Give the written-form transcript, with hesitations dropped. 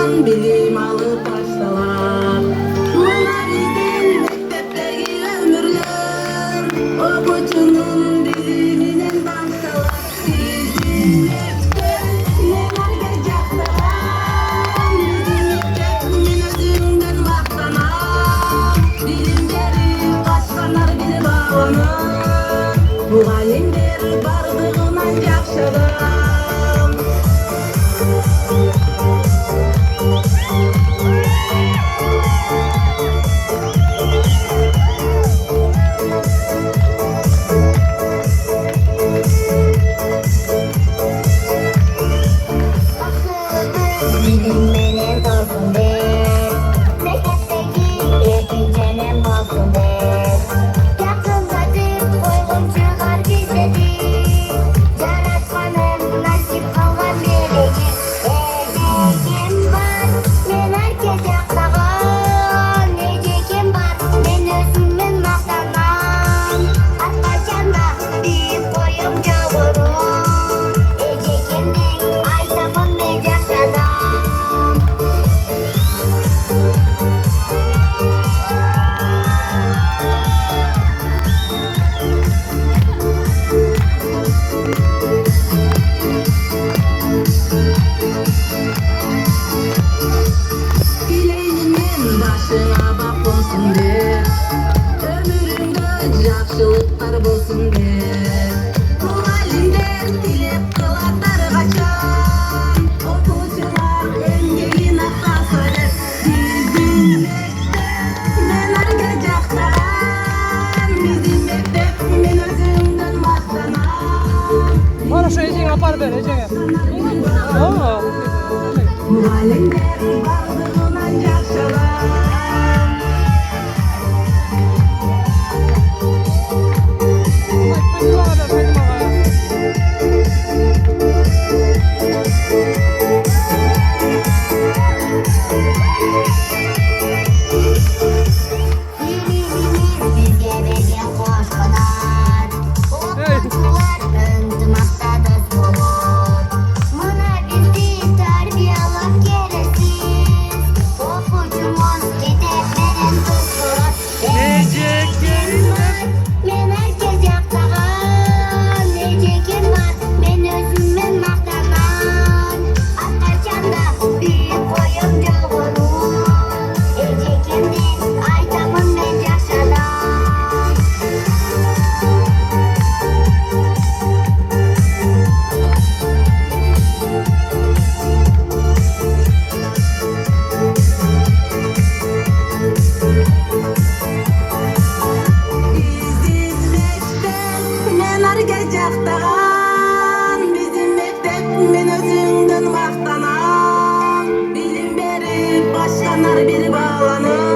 bilim alıp başlalar. Mına bizim mektepteki ömürler, okucunun biliminin başlar. Bizim mektep nelerge jaksalar, bizim mektepmin özünden maqtanar. Bilim berip başkanar bir bağlanır, muğallimler bardığынан jakşalar. Bilim menen olsun der, mektepteki eğlencenem olsun der. Yakınlatıp koygun çıkar bizdedir, yaratmanın nasip kılgan meleki. Ejekim var, men herkes yaktağım. Ejekim var, men özümün maqtanam. Arkadaşımda büyük boyum jogorur, ejekimdek aytamın men jakşadam. Bileğinin başına bak olsun der, ömründe jakşılıklar bolsun der. Muğallimler tilep kılatar kaçan, okucular emgegin aktasa der. Bizim mektep nelerge jaksalar, bizim mektep men özümden maqtanar. Mana şu ejeng apar ber, ejenge. Oo. Muğallimler bardığından jakşalar. Bilimimiz bizge bergen qo'sh qanot, o'qituvchilar intimoqdadir bo'lur. Mana bizni tarbiyalab kelasiz, o'quvchimiz yetakmenen do'stlar. Ejekim var, men herkes yaktağım. Ejekim var, men özümün maqtanan. Arkadaşımda büyük boyum jogorur, ejekimdek aytamın men jakşadam. Bizim mektep nelerge jaktağan, bizim mektep men özünden maqtanan. Bilim berip başkanar bir bağlanır,